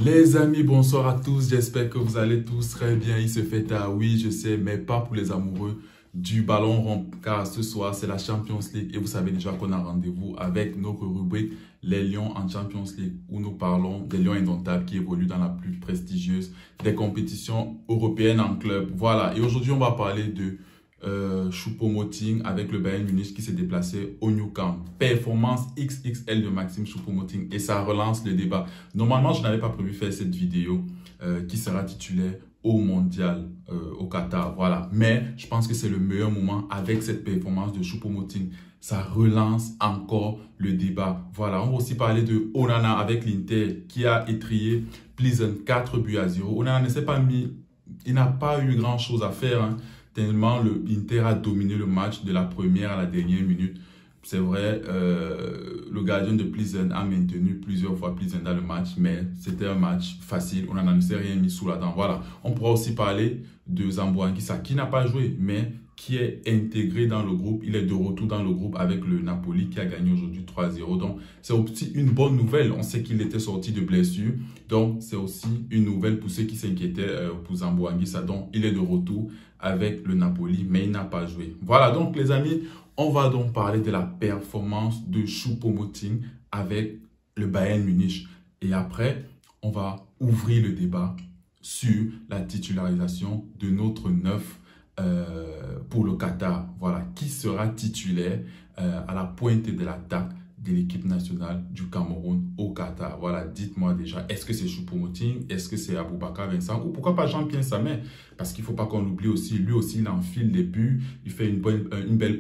Les amis, bonsoir à tous. J'espère que vous allez tous très bien. Il se fait tard, oui, je sais, mais pas pour les amoureux du ballon rond, car ce soir, c'est la Champions League et vous savez déjà qu'on a rendez-vous avec notre rubrique Les Lions en Champions League, où nous parlons des Lions indomptables qui évoluent dans la plus prestigieuse des compétitions européennes en club. Voilà, et aujourd'hui, on va parler de Choupo-Moting avec le Bayern Munich qui s'est déplacé au Nou Camp. Performance XXL de Maxime Choupo-Moting et ça relance le débat. Normalement, je n'avais pas prévu faire cette vidéo qui sera titulaire au Mondial au Qatar. Voilà, mais je pense que c'est le meilleur moment avec cette performance de Choupo-Moting. Ça relance encore le débat. Voilà, on va aussi parler de Onana avec l'Inter qui a étrié Pleasant 4-0. Onana ne s'est pas mis, il n'a pas eu grand chose à faire, hein. Tellement l'Inter a dominé le match de la première à la dernière minute. C'est vrai, le gardien de Pleasant a maintenu plusieurs fois Pleasant dans le match, mais c'était un match facile. On n'en s'est rien mis sous la dent. Voilà. On pourra aussi parler de Zambo Anguissa qui n'a pas joué, mais qui est intégré dans le groupe. Il est de retour dans le groupe avec le Napoli qui a gagné aujourd'hui 3-0. Donc, c'est aussi une bonne nouvelle. On sait qu'il était sorti de blessure. Donc, c'est aussi une nouvelle pour ceux qui s'inquiétaient pour Zambo Anguissa. Donc, il est de retour avec le Napoli, mais il n'a pas joué. Voilà, donc les amis, on va donc parler de la performance de Choupo-Moting avec le Bayern Munich. Et après, on va ouvrir le débat sur la titularisation de notre neuf pour le Qatar. Voilà, qui sera titulaire à la pointe de l'attaque de l'équipe nationale du Cameroun au Qatar. Voilà, dites-moi déjà, est-ce que c'est Choupo-Moting, est-ce que c'est Aboubakar Vincent ou pourquoi pas Jean-Pierre Samet? Parce qu'il ne faut pas qu'on l'oublie aussi, lui aussi il enfile des buts, il fait une belle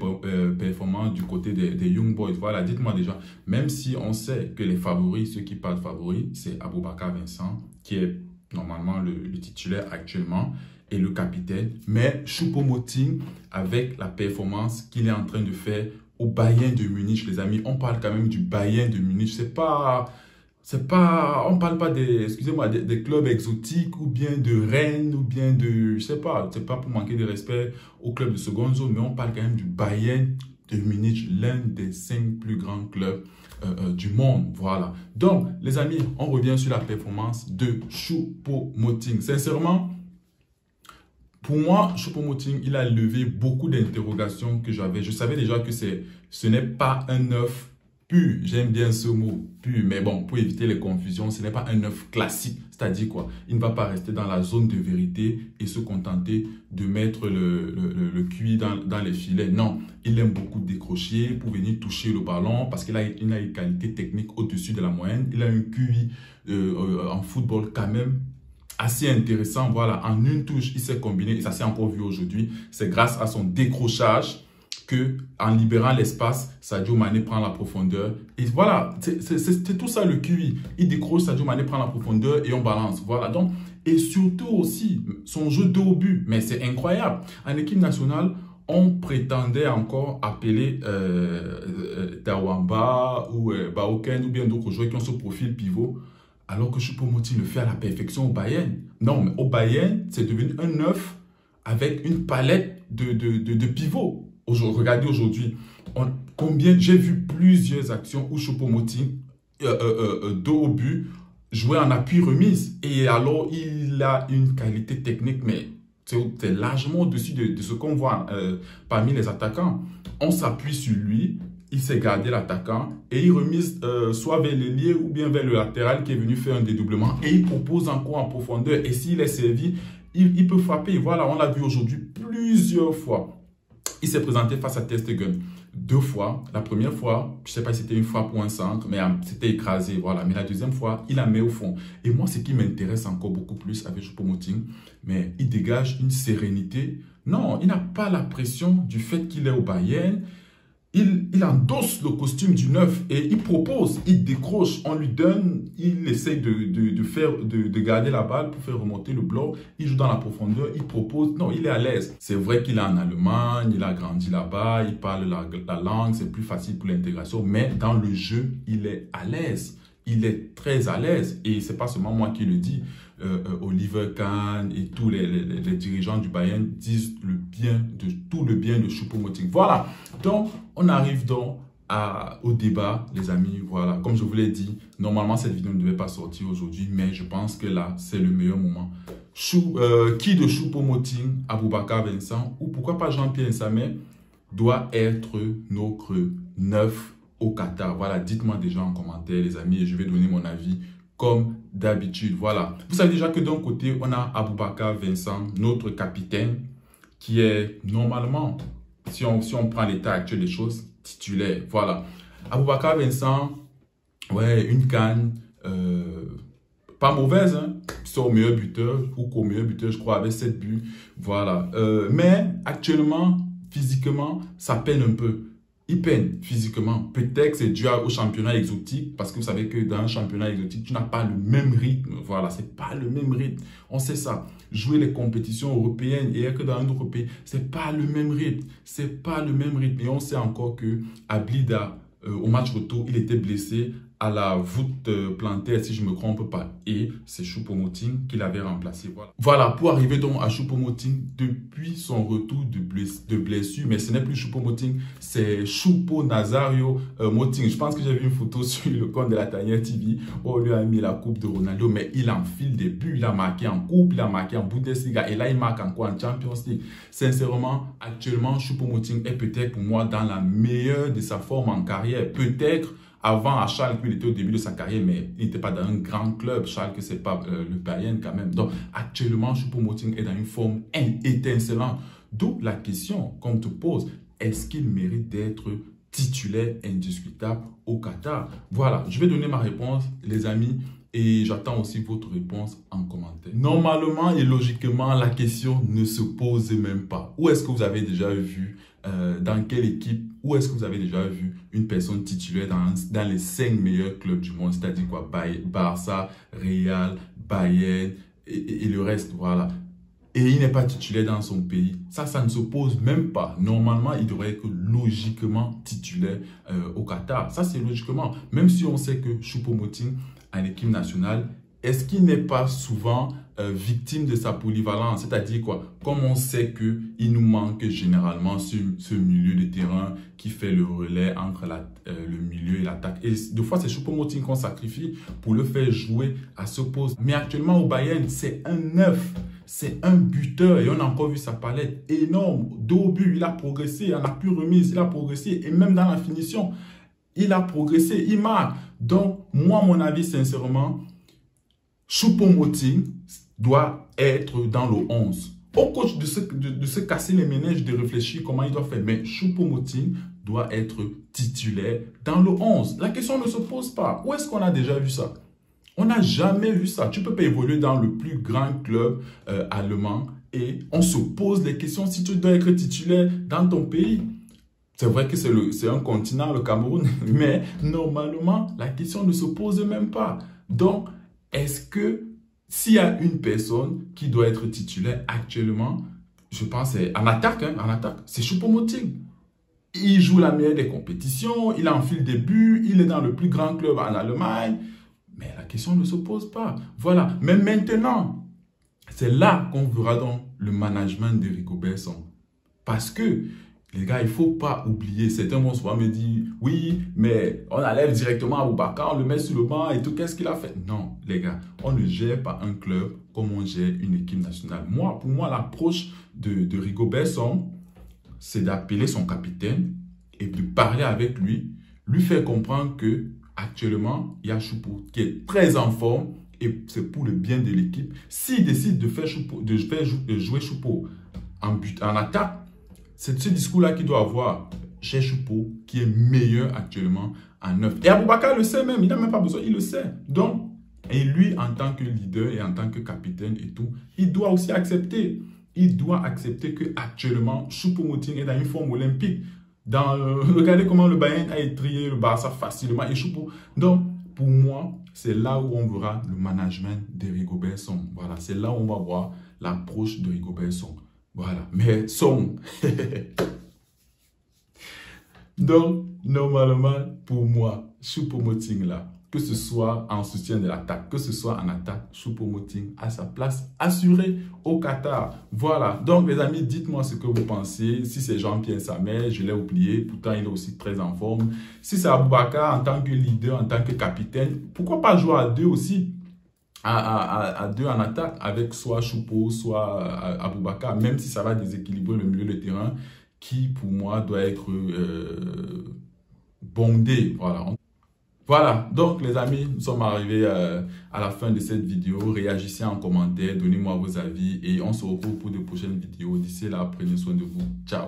performance du côté des Young Boys. Voilà, dites-moi déjà, même si on sait que les favoris, ceux qui parlent favoris, c'est Aboubakar Vincent qui est normalement le titulaire actuellement et le capitaine, mais Choupo-Moting avec la performance qu'il est en train de faire au Bayern de Munich, les amis, on parle quand même du Bayern de Munich. On parle pas des, excusez-moi, des clubs exotiques ou bien de Rennes ou bien de, je sais pas, c'est pas pour manquer de respect au club de seconde zone, mais on parle quand même du Bayern de Munich, l'un des 5 plus grands clubs du monde. Voilà. Donc, les amis, on revient sur la performance de Choupo-Moting. Sincèrement, pour moi, Choupo-Moting, il a levé beaucoup d'interrogations que j'avais. Je savais déjà que ce n'est pas un œuf pur. J'aime bien ce mot, pur. Mais bon, pour éviter les confusions, ce n'est pas un œuf classique. C'est-à-dire quoi? Il ne va pas rester dans la zone de vérité et se contenter de mettre le QI dans les filets. Non, il aime beaucoup décrocher pour venir toucher le ballon parce qu'il a une qualité technique au-dessus de la moyenne. Il a un QI en football quand même assez intéressant. Voilà, en une touche, il s'est combiné et ça s'est encore vu aujourd'hui. C'est grâce à son décrochage que, en libérant l'espace, Sadio Mané prend la profondeur. Et voilà, c'est tout ça le QI. Il décroche, Sadio Mané prend la profondeur et on balance. Voilà, donc, et surtout aussi, son jeu de haut but. Mais c'est incroyable. En équipe nationale, on prétendait encore appeler Tawamba ou Baoken ou bien d'autres joueurs qui ont ce profil pivot. Alors que Choupo-Moting le fait à la perfection au Bayern. Non, mais au Bayern, c'est devenu un œuf avec une palette de pivots. Regardez aujourd'hui, j'ai vu plusieurs actions où Choupo-Moting, dos au but, jouait en appui remise. Et alors, il a une qualité technique, mais c'est largement au-dessus de ce qu'on voit parmi les attaquants. On s'appuie sur lui. Il s'est gardé l'attaquant et il remise soit vers l'ailier ou bien vers le latéral qui est venu faire un dédoublement et il propose encore en profondeur. Et s'il est servi, il peut frapper. Voilà, on l'a vu aujourd'hui plusieurs fois. Il s'est présenté face à Ter Stegen 2 fois. La première fois, je ne sais pas si c'était une frappe ou un centre, mais c'était écrasé. Voilà. Mais la deuxième fois, il la met au fond. Et moi, ce qui m'intéresse encore beaucoup plus avec Choupo-Moting, mais il dégage une sérénité. Non, il n'a pas la pression du fait qu'il est au Bayern. Il endosse le costume du neuf et il propose, il décroche, on lui donne, il essaye de garder la balle pour faire remonter le bloc, il joue dans la profondeur, il propose, non, il est à l'aise. C'est vrai qu'il est en Allemagne, il a grandi là-bas, il parle la langue, c'est plus facile pour l'intégration, mais dans le jeu, il est à l'aise. Il est très à l'aise et c'est pas seulement moi qui le dis. Oliver Kahn et tous les dirigeants du Bayern disent tout le bien de Choupo-Moting. Voilà, donc on arrive donc au débat, les amis. Voilà, comme je vous l'ai dit, normalement cette vidéo ne devait pas sortir aujourd'hui, mais je pense que là, c'est le meilleur moment. Qui de Choupo-Moting, Aboubakar Vincent ou pourquoi pas Jean-Pierre Nsamé doit être notre neuf au Qatar? Voilà, dites-moi déjà en commentaire, les amis, et je vais donner mon avis comme d'habitude. Voilà, vous savez déjà que d'un côté, on a Aboubakar Vincent, notre capitaine, qui est normalement, si on prend l'état actuel des choses, titulaire. Voilà. Aboubakar Vincent, ouais, une CAN, pas mauvaise, hein. C'est au meilleur buteur, ou qu'au meilleur buteur, je crois, avec 7 buts. Voilà. Mais actuellement, physiquement, ça peine un peu. Il peine physiquement. Peut-être que c'est dû au championnat exotique, parce que vous savez que dans un championnat exotique, tu n'as pas le même rythme. Voilà, c'est pas le même rythme. On sait ça. Jouer les compétitions européennes et que dans un autre pays, c'est pas le même rythme. C'est pas le même rythme. Et on sait encore que Ablida, au match retour, il était blessé à la voûte plantaire, si je ne me trompe pas. Et c'est Choupo-Moting qui l'avait remplacé. Voilà. Voilà, pour arriver donc à Choupo-Moting, depuis son retour de blessure, mais ce n'est plus Choupo-Moting, c'est Choupo-Nazario Moting. Je pense que j'ai vu une photo sur le compte de la Tanière TV où on lui a mis la coupe de Ronaldo, mais il enfile des buts, il a marqué en coupe, il a marqué en Bundesliga, et là il marque encore en Champions League. Sincèrement, actuellement, Choupo-Moting est peut-être pour moi dans la meilleure de sa forme en carrière. Peut-être avant, à Schalke, il était au début de sa carrière, mais il n'était pas dans un grand club. Schalke, ce n'est pas le Bayern quand même. Donc, actuellement, Choupo-Moting est dans une forme étincelante. D'où la question qu'on te pose, est-ce qu'il mérite d'être titulaire indiscutable au Qatar? Voilà, je vais donner ma réponse, les amis, et j'attends aussi votre réponse en commentaire. Normalement et logiquement, la question ne se pose même pas. Où est-ce que vous avez déjà vu, dans quelle équipe, où est-ce que vous avez déjà vu une personne titulaire dans les 5 meilleurs clubs du monde, c'est-à-dire quoi, Barça, Real, Bayern et le reste, voilà. Et il n'est pas titulaire dans son pays. Ça ne se pose même pas. Normalement, il devrait être logiquement titulaire au Qatar. Ça, c'est logiquement. Même si on sait que Choupo-Moting en équipe nationale, est-ce qu'il n'est pas souvent victime de sa polyvalence? C'est-à-dire quoi? Comme on sait qu'il nous manque généralement ce milieu de terrain qui fait le relais entre le milieu et l'attaque. Et deux fois, c'est Choupo-Moting qu'on sacrifie pour le faire jouer à ce poste. Mais actuellement, au Bayern, c'est un neuf. C'est un buteur et on a encore vu sa palette énorme. Dos au but, il a progressé, en appui remise, il a progressé. Et même dans la finition, il a progressé, il marque. Donc, moi, mon avis, sincèrement, Choupo-Moting doit être dans le 11. Au coach de se casser les méninges, de réfléchir comment il doit faire. Mais Choupo-Moting doit être titulaire dans le 11. La question ne se pose pas. Où est-ce qu'on a déjà vu ça? On n'a jamais vu ça. Tu ne peux pas évoluer dans le plus grand club allemand et on se pose les questions si tu dois être titulaire dans ton pays. C'est vrai que c'est un continent, le Cameroun, mais normalement, la question ne se pose même pas. Donc, est-ce que s'il y a une personne qui doit être titulaire actuellement, je pense c'est en attaque, c'est Choupo-Moting. Il joue la meilleure des compétitions, il enfile des buts, il est dans le plus grand club en Allemagne. Mais la question ne se pose pas. Voilà. Mais maintenant, c'est là qu'on verra donc le management de Rigobert Song. Parce que, les gars, il ne faut pas oublier. Certains vont souvent me dire, oui, mais on enlève directement Aboubakar, on le met sur le banc et tout. Qu'est-ce qu'il a fait? Non, les gars, on ne gère pas un club comme on gère une équipe nationale. Pour moi, l'approche de Rigobert Song, c'est d'appeler son capitaine et de parler avec lui, lui faire comprendre que actuellement, il y a Choupo qui est très en forme et c'est pour le bien de l'équipe. S'il décide de faire jouer Choupo en attaque, c'est ce discours-là qu'il doit avoir chez Choupo qui est meilleur actuellement en neuf. Et Aboubakar le sait même, il n'a même pas besoin, il le sait. Donc, et lui, en tant que leader et en tant que capitaine et tout, il doit aussi accepter. Il doit accepter qu'actuellement, Choupo-Moting est dans une forme olympique. Regardez comment le Bayern a étrié le Barça facilement et Choupo. Donc, pour moi, c'est là où on verra le management de Rigobert Song. Voilà, c'est là où on va voir l'approche de Rigobert Song. Voilà, mais Song. Donc, normalement, pour moi, Choupo-Moting là, que ce soit en soutien de l'attaque, que ce soit en attaque, Choupo-Moting a sa place assurée au Qatar. Voilà. Donc, les amis, dites-moi ce que vous pensez. Si c'est Jean-Pierre Samet, je l'ai oublié. Pourtant, il est aussi très en forme. Si c'est Aboubakar en tant que leader, en tant que capitaine, pourquoi pas jouer à deux aussi? À deux en attaque avec soit Choupo, soit Aboubakar, même si ça va déséquilibrer le milieu de terrain qui, pour moi, doit être bondé. Voilà. Voilà, donc les amis, nous sommes arrivés à la fin de cette vidéo. Réagissez en commentaire, donnez-moi vos avis et on se retrouve pour de prochaines vidéos. D'ici là, prenez soin de vous. Ciao.